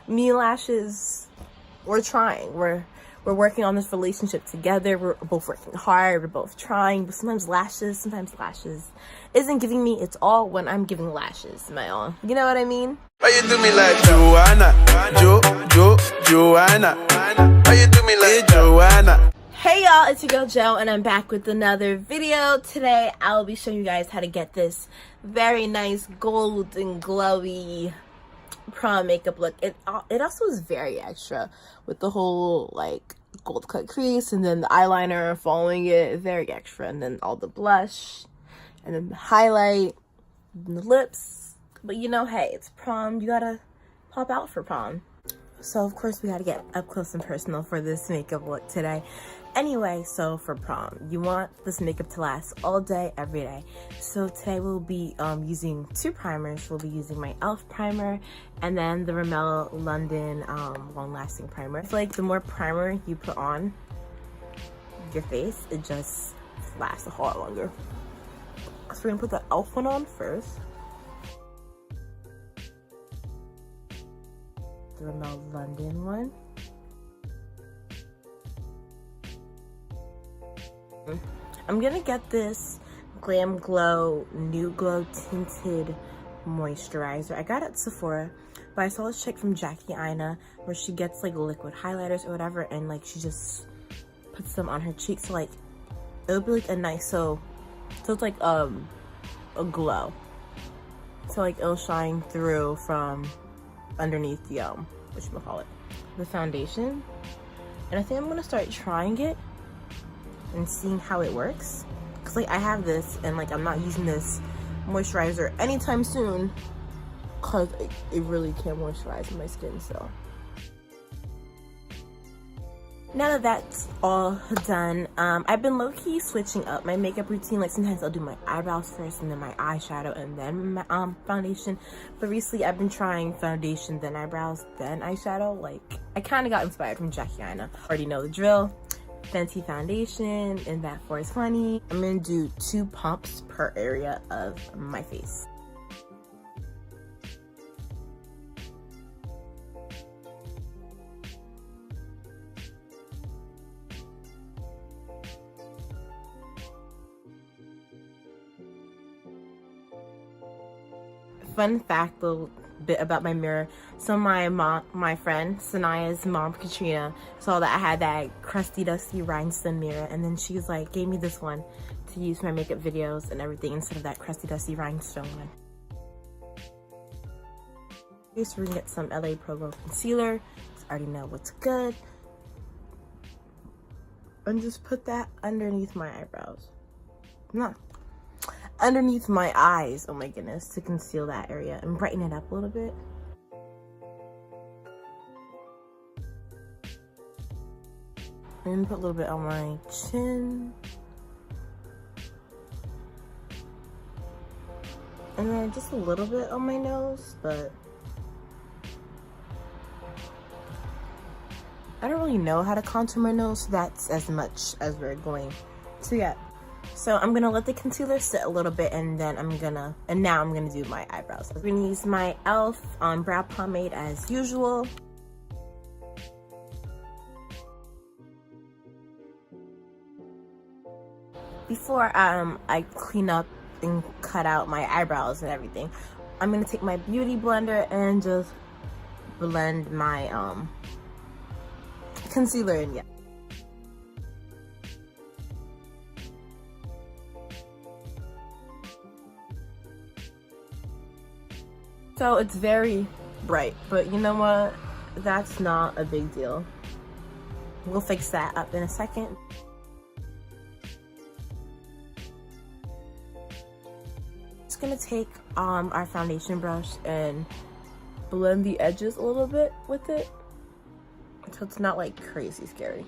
Me and Lashes, we're trying. We're working on this relationship together. We're both working hard. We're both trying. But sometimes Lashes isn't giving me its all when I'm giving Lashes my all. You know what I mean? Why you do me like Joanna? Joanna. Why you do me like Joanna? Hey y'all, it's your girl Jo, and I'm back with another video. Today I'll be showing you guys how to get this very nice gold and glowy prom makeup look. It also is very extra with the whole like gold cut crease and then the eyeliner following it, very extra, and then all the blush and then the highlight and the lips. But you know, hey, it's prom, you gotta pop out for prom. So of course we gotta get up close and personal for this makeup look today. Anyway, so for prom, you want this makeup to last all day, every day. So today we'll be using two primers. We'll be using my e.l.f. primer and then the Rimmel London long-lasting primer. I feel like the more primer you put on your face, it just lasts a whole lot longer. So we're gonna put the e.l.f. one on first. The Rimmel London one. I'm gonna get this Glam Glow New Glow Tinted Moisturizer. I got it at Sephora, but I saw this chick from Jackie Aina where she gets like liquid highlighters or whatever, and like she just puts them on her cheeks. So like it'll be like a nice, so it's like a glow. So like it'll shine through from underneath the whatchamacallit, the foundation. And I think I'm gonna start trying it and seeing how it works, because like I have this and like I'm not using this moisturizer anytime soon because it really can't moisturize my skin. So now that that's all done, I've been low-key switching up my makeup routine. Like sometimes I'll do my eyebrows first and then my eyeshadow and then my foundation, but recently I've been trying foundation then eyebrows then eyeshadow. Like I kind of got inspired from Jackie Aina. Already know the drill. Fenty foundation in that 420. I'm gonna do 2 pumps per area of my face. Fun fact, little bit about my mirror. So my friend Sanaya's mom, Katrina, saw that I had that crusty dusty rhinestone mirror, and then she was like, gave me this one to use for my makeup videos and everything instead of that crusty dusty rhinestone one. Okay, so we're gonna get some LA Pro Glow concealer. I already know what's good. And just put that underneath my eyebrows. Underneath my eyes, oh my goodness, to conceal that area and brighten it up a little bit. And put a little bit on my chin. And then just a little bit on my nose, but I don't really know how to contour my nose, so that's as much as we're going to get. So I'm gonna let the concealer sit a little bit, and then now I'm gonna do my eyebrows. I'm gonna use my e.l.f. brow pomade as usual. Before I clean up and cut out my eyebrows and everything, I'm gonna take my beauty blender and just blend my concealer in. Yeah. So it's very bright, but you know what? That's not a big deal. We'll fix that up in a second. Just gonna take our foundation brush and blend the edges a little bit with it, so it's not like crazy scary.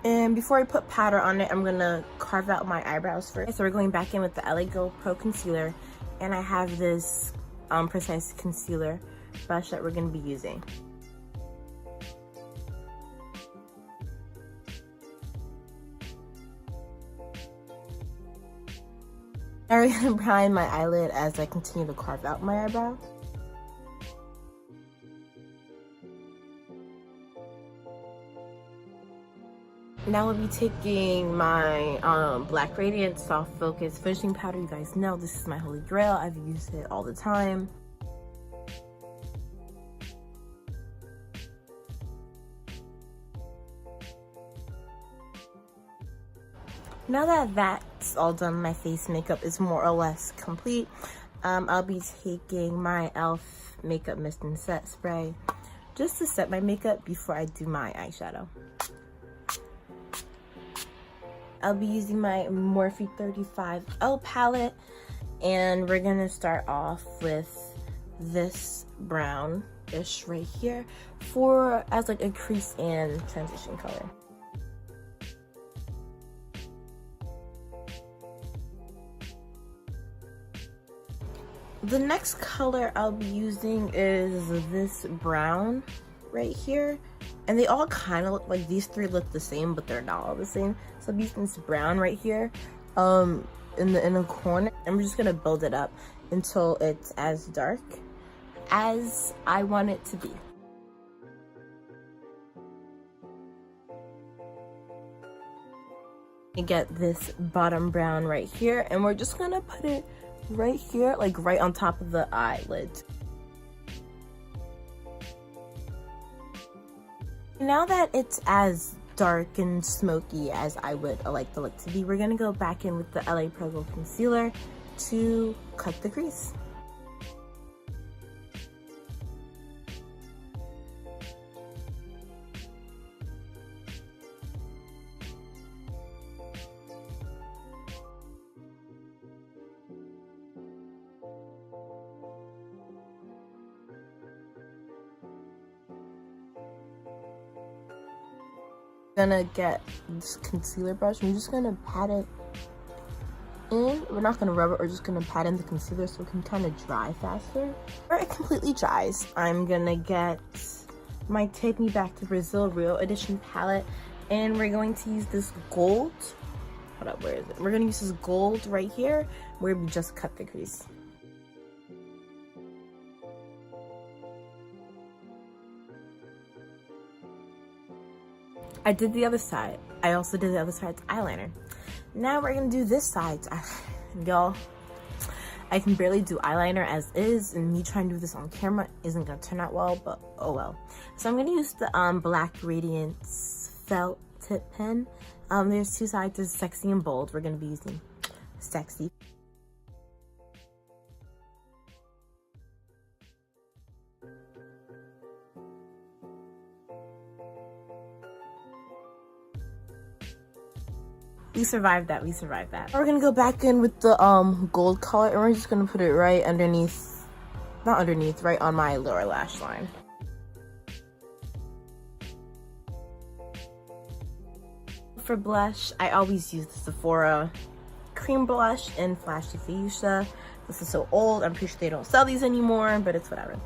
And before I put powder on it, I'm gonna carve out my eyebrows first. So we're going back in with the LA Go Pro Concealer, and I have this Precise Concealer brush that we're gonna be using. Now we're gonna prime my eyelid as I continue to carve out my eyebrow. Now we'll be taking my Black Radiant Soft Focus Finishing Powder. You guys know this is my holy grail. I've used it all the time. Now that that's all done, my face makeup is more or less complete. I'll be taking my e.l.f. Makeup Mist and Set Spray just to set my makeup before I do my eyeshadow. I'll be using my Morphe 35L palette, and we're gonna start off with this brown-ish right here as like a crease and transition color. The next color I'll be using is this brown right here. And they all kind of look like, these three look the same, but they're not all the same. So I'm using this brown right here in the corner. And we're just gonna build it up until it's as dark as I want it to be. You get this bottom brown right here, and we're just gonna put it right here, like right on top of the eyelid. Now that it's as dark and smoky as I would like the look to be, we're gonna go back in with the LA Pro Glow Concealer to cut the crease. Gonna get this concealer brush. I'm just gonna pat it in. We're not gonna rub it, we're just gonna pat in the concealer so it can kind of dry faster. Before it completely dries, I'm gonna get my Take Me Back to Brazil Real Edition palette, and we're going to use this gold. Hold up, where is it? We're gonna use this gold right here where we just cut the crease. I did the other side. I also did the other side's eyeliner. Now we're gonna do this side's eyeliner. Y'all, I can barely do eyeliner as is, and me trying to do this on camera isn't gonna turn out well, but oh well. So I'm gonna use the Black Radiance felt tip pen. There's two sides, there's sexy and bold. We're gonna be using sexy. We survived that, we survived that. We're gonna go back in with the gold color, and we're just gonna put it right underneath, not underneath, right on my lower lash line. For blush, I always use the Sephora cream blush in Flashy Fuchsia. This is so old, I'm pretty sure they don't sell these anymore, but it's whatever.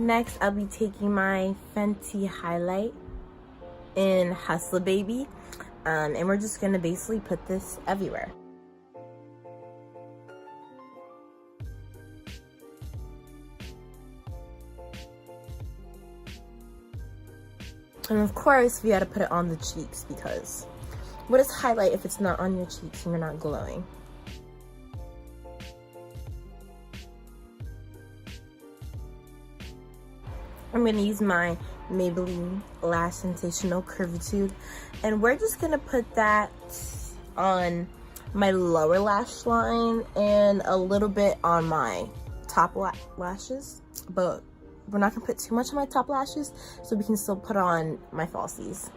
Next, I'll be taking my Fenty highlight in Hustler Baby, and we're just gonna basically put this everywhere. And of course, we gotta put it on the cheeks, because what is highlight if it's not on your cheeks and you're not glowing? I'm gonna use my Maybelline Lash Sensational Curvitude, and we're just gonna put that on my lower lash line and a little bit on my top lashes, but we're not gonna put too much on my top lashes so we can still put on my falsies.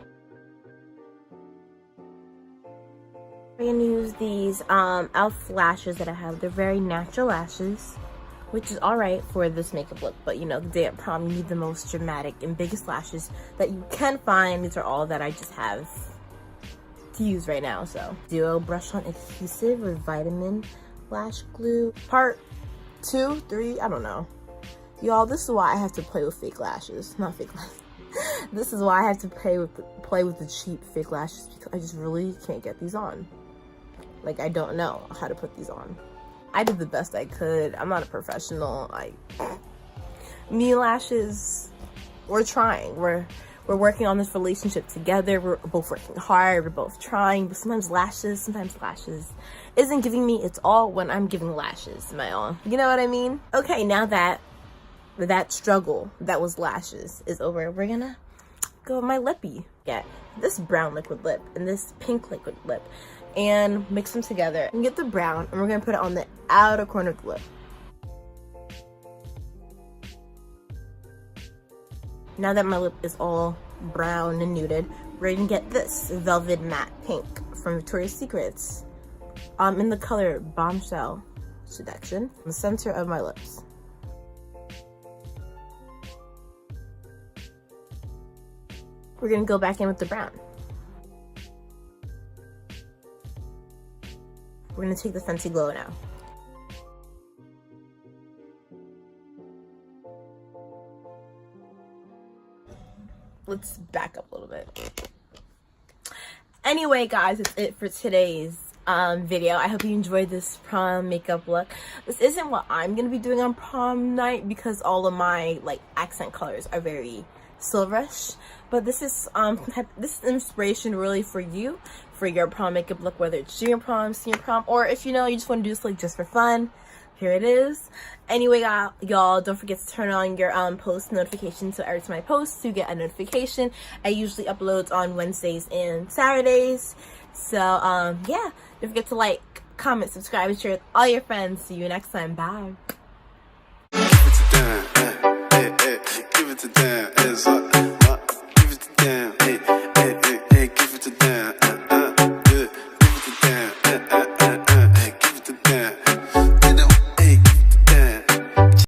I'm gonna use these e.l.f. lashes that I have. They're very natural lashes, which is alright for this makeup look, but you know, the day at prom, you need the most dramatic and biggest lashes that you can find. These are all that I just have to use right now. So, Duo Brush On Adhesive with Vitamin Lash Glue. Part 2, 3, I don't know. Y'all, this is why I have to play with fake lashes. Not fake lashes. This is why I have to play with the cheap fake lashes, because I just really can't get these on. Like, I don't know how to put these on. I did the best I could. I'm not a professional. Me lashes, we're trying. We're working on this relationship together. We're both working hard. We're both trying. But sometimes lashes isn't giving me its all when I'm giving lashes my all. You know what I mean? Okay, now that struggle that was lashes is over, we're gonna go with my lippy. Get this brown liquid lip and this pink liquid lip and mix them together and get the brown, and we're gonna put it on the outer corner of the lip. Now that my lip is all brown and nuded, we're gonna get this velvet matte pink from Victoria's Secrets in the color Bombshell Seduction in the center of my lips. We're gonna go back in with the brown. We're gonna take the Fenty Glow now. Let's back up a little bit. Anyway, guys, that's it for today's video. I hope you enjoyed this prom makeup look. This isn't what I'm gonna be doing on prom night because all of my accent colors are very silverish, but this is inspiration really for you for your prom makeup look, whether it's junior prom, senior prom, or if you just want to do this just for fun. Here it is. Anyway, y'all, don't forget to turn on your post notifications so every time I post you get a notification. I usually upload on Wednesdays and Saturdays. So yeah, don't forget to like, comment, subscribe, and share with all your friends. See you next time. Bye. Give it to them, give it to them,